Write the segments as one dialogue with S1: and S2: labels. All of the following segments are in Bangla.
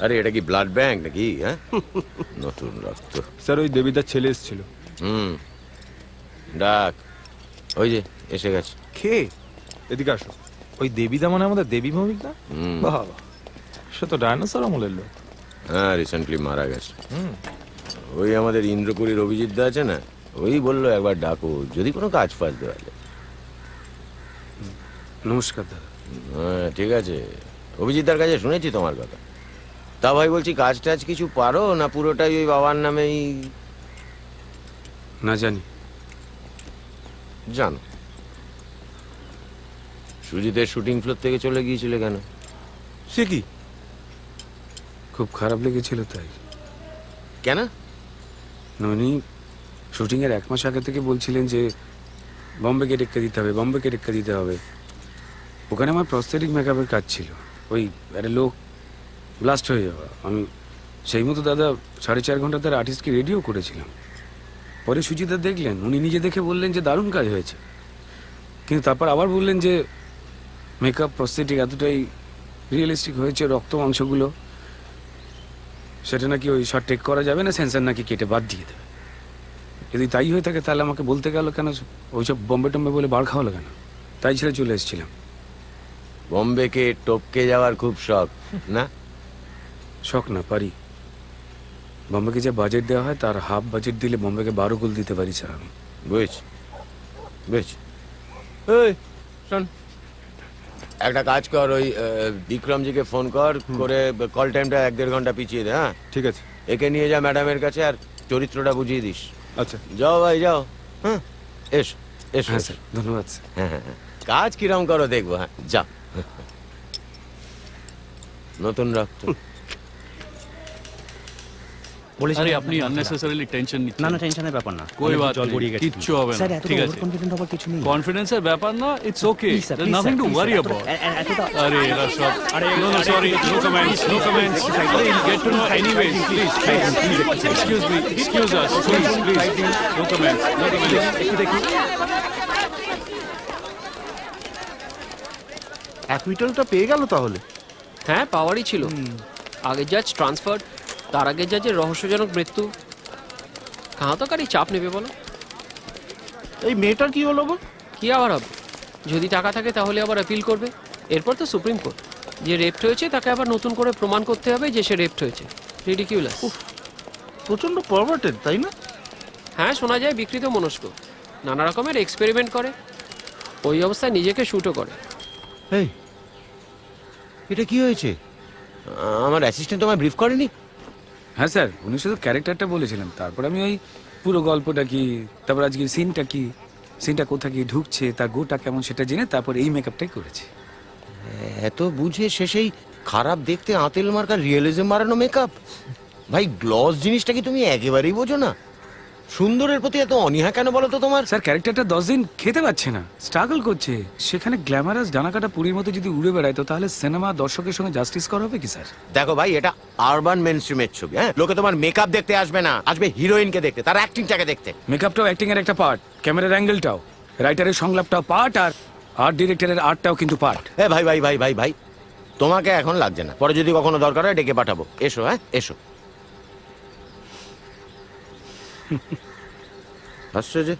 S1: আরে এটা কি ব্লাড ব্যাংক নাকি? হ্যাঁ, নতুন রক্ত।
S2: স্যার ওই দেবীদার ছেলে এসেছিল।
S1: ডাক, ওই যে এসে গেছে।
S2: খে এদিকে আসো। ওই দেবীদা মানে আমাদের দেবী ভৌমিক না? বাবা, সে তো ডায়নোসর আমলের লোক।
S1: হ্যাঁ, রিসেন্টলি মারা গেছে। ওই আমাদের ইন্দ্রপুরীর অভিজিৎ দা আছে না, ওই বললো একবার ডাকো যদি কোনো কাজ ফাজ দেওয়া যায়।
S3: নমস্কার দাদা।
S1: হ্যাঁ ঠিক আছে, অভিজিৎদার কাছে শুনেছি তোমার কথা। তা ভাই বলছি, কাজ টাজ কিছু পারো না পুরোটাই ওই বাবার নামেই?
S3: না জানি।
S1: জানো, সুজিতের শুটিং ফ্লোর থেকে চলে গিয়েছিলে কেন?
S2: সে কি?
S3: খুব খারাপ লেগেছিল তাই।
S1: কেন?
S3: উনি শুটিংয়ের 1 মাস আগে থেকে বলছিলেন যে বম্বেকে টেক্কা দিতে হবে, বম্বেকে টেক্কা দিতে হবে। ওখানে আমার প্রস্থেটিক মেকআপের কাজ ছিল। ওই একটা লোক ব্লাস্ট হয়ে যাওয়া। আমি সেই মতো দাদা 4.5 ঘন্টা তার আর্টিস্টকে রেডিও করেছিলাম। পরে সুজিতা দেখলেন, উনি নিজে দেখে বললেন যে দারুণ কাজ হয়েছে, কিন্তু তারপর আবার বললেন যে মেকআপ প্রস্থেটিক এতটাই রিয়েলিস্টিক হয়েছে, রক্ত মাংসগুলো সেটা নাকি ওই শট টেক করা যাবে না, সেন্সার নাকি কেটে বাদ দিয়ে দেবে। যদি তাই হয়ে থাকে তাহলে আমাকে বলতে গেল কেন ওইসব বম্বে টম্বে বলে বার খাওয়ালো কেন? তাই ছেড়ে চলে এসেছিলাম।
S1: বম্বেকে টপকে যাওয়ার খুব শখ না?
S3: শখ না, পারি। বম্বেকে যে বাজেট দেওয়া হয় তার হাফ বাজেট দিলে বম্বেকে 12 গোল দিতে পারি স্যার আমি।
S1: বুঝছি বুঝছি। এই শোন, একটা কাজ কর, ওই বিক্রমজিকে ফোন কর, করে কল টাইমটা 1-1.5 ঘন্টা পিছিয়ে দে। হ্যাঁ
S2: ঠিক আছে।
S1: একে নিয়ে যা ম্যাডামের কাছে, আর চরিত্রটা বুঝিয়ে দিস।
S2: আচ্ছা
S1: যাও ভাই যাও। হ্যাঁ এসো এসো।
S3: হ্যাঁ স্যার, ধন্যবাদ স্যার।
S1: হ্যাঁ হ্যাঁ হ্যাঁ, কাজ কিরম করো দেখবো। হ্যাঁ যাও। নতুন রক্ত।
S4: আরে আপনি আননেসেসারিলি টেনশন নিচ্ছেন।
S5: না না, টেনশনের ব্যাপার না।
S4: কোই বাত
S5: জল
S4: নেই,
S5: গড়িয়ে গেছে।
S4: কিচ্ছু হবে না।
S5: স্যার এত
S4: ঠিক
S5: ওভার
S4: আছে,
S5: কনফিডেন্ট হবার কিছু নেই।
S4: কনফিডেন্সের ব্যাপার না, it's okay,
S5: Please, sir,
S4: there
S5: please,
S4: nothing
S5: sir,
S4: to
S5: please,
S4: worry
S5: sir,
S4: about.
S5: এতটা
S4: আরে এরা সব, no no sorry, no comments, no comments. আরে you get to know anyways, please excuse me, excuse us, please no comments, no comments.
S5: একটু দেখি।
S6: অ্যাকুইটালটা পেয়ে গেল তাহলে?
S7: হ্যাঁ, পাওয়ারই ছিল। আগে জাজ ট্রান্সফার, তার আগে জাজের রহস্যজনক মৃত্যু। কাহাতকারই চাপ নেবে বলো?
S6: এই মেয়েটার কি হলো গো?
S7: কি আবার হবে? যদি টাকা থাকে তাহলে আবার অ্যাপিল করবে। এরপর তো সুপ্রিম কোর্ট। যে রেপড হয়েছে তাকে আবার নতুন করে প্রমাণ করতে হবে যে সে রেপড হয়েছে। রিডিকিউলাস।
S6: প্রচন্ড পারভার্টেড, তাই না?
S7: হ্যাঁ, শোনা যায় বিকৃত মনস্ক, নানা রকমের এক্সপেরিমেন্ট করে, ওই অবস্থায় নিজেকে শুটও করে।
S1: এই এটা কি হয়েছে? আমার অ্যাসিস্ট্যান্ট তোমায় ব্রিফ করেনি?
S3: হ্যাঁ স্যার, উনি শুধু ক্যারেক্টারটা বলেছিলেন, তারপর আমি ওই পুরো গল্পটা কি, তারপর আজকে সিনটা কি, সিনটা কোথায় গিয়ে ঢুকছে, তার গোটা কেমন সেটা জেনে তারপর এই মেকআপটাই করেছি।
S1: এত বুঝে শেষেই খারাপ দেখতে আঁতেল মার্কা রিয়েলিজম মারানো মেকআপ? ভাই গ্লস জিনিসটা কি তুমি একেবারেই বোঝো না? সুন্দরের প্রতি এত অনীহা কেন বলো তো তোমার?
S3: স্যার ক্যারেক্টারটা 10 দিন খেতে পাচ্ছে না, স্ট্রাগল করছে। সেখানে গ্ল্যামারাস ডানাকাটা পুরীর মতো যদি উড়ে বেড়ায় তো তাহলে সিনেমা দর্শকের সঙ্গে জাস্টিস করা হবে কি স্যার?
S1: দেখো ভাই, এটা আরবান মেনস্ট্রিমের ছবি। হ্যাঁ, লোকে তোমার মেকআপ দেখতে আসবে না, আসবে হিরোইনকে দেখতে, তার অ্যাক্টিংটাকে দেখতে।
S3: মেকআপটাও অ্যাক্টিং এর একটা পার্ট, ক্যামেরার অ্যাঙ্গেলটাও, রাইটারের সংলাপটাও পার্ট, আর আর্ট ডিরেক্টরের আর্টটাও কিন্তু পার্ট।
S1: এ ভাই ভাই ভাই ভাই ভাই, তোমাকে এখন লাগছে না, পরে যদি কখনো দরকার হয় ডেকে পাঠাবো। এসো, হ্যাঁ এসো। হাসছো যে?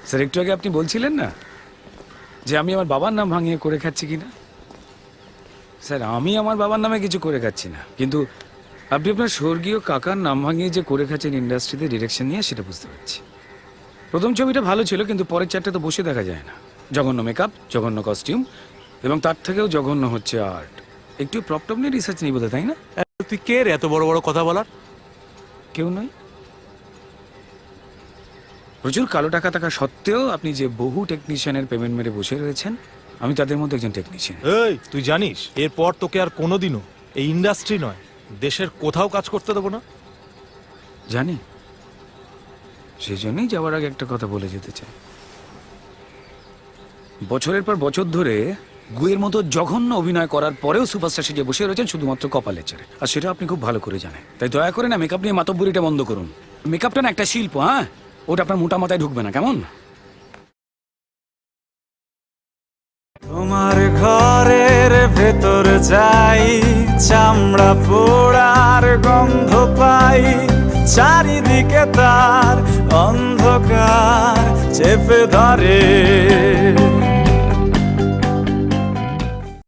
S3: স্যার একটু আগে আপনি বলছিলেন না যে আমি আমার বাবার নাম ভাঙিয়ে করে খাচ্ছি কিনা? স্যার আমি আমার বাবার নামে কিছু করে খাচ্ছি না, কিন্তু আপনি আপনার স্বর্গীয় কাকার নাম ভাঙিয়ে যে করে খাচ্ছেন ইন্ডাস্ট্রিতে ডিরেকশন নিয়ে, সেটা বুঝতে পারছি। প্রথম ছবিটা ভালো ছিল, কিন্তু পরের চারটে তো বসে দেখা যায় না। জঘন্য মেকআপ, জঘন্য কস্টিউম, এবং তার থেকেও জঘন্য হচ্ছে আর্ট। একটু প্রপটপ নিয়ে রিসার্চ নেই বোধ, তাই না?
S2: তুই কে রে এত বড় বড় কথা বলার?
S3: কেউ নয়। প্রচুর কালো টাকা থাকা সত্ত্বেও আপনি যে বহু টেকনিশিয়ানের পেমেন্ট মেরে বসে রয়েছেন, আমি তাদের মধ্যে একজন টেকনিশিয়ান।
S2: এই তুই জানিস এরপর তোকে আর কোনোদিনও এই ইন্ডাস্ট্রি নয়, দেশের কোথাও কাজ করতে দেবো না।
S3: জানি, সেই জন্যই যাওয়ার আগে একটা কথা বলে যেতে চাই। বছরের পর বছর ধরে গুয়ের মতো জঘন্য অভিনয় করার পরেও সুপারস্টার সেজে বসে রয়েছেন শুধুমাত্র কপালের চেয়ে, আর সেটা আপনি খুব ভালো করে জানেন। তাই দয়া করে না মেকআপ নিয়ে মাতব্বরিটা বন্ধ করুন। মেকআপটা না একটা শিল্প, হ্যাঁ, ওটা আপনার মোটা মাথায় ঢুকবে না, কেমন?
S8: তোমার ঘরের ভেতর যাই
S5: চামড়া পোড়ার গন্ধ পাই, চারিদিকে তার অন্ধকার চেপে ধরে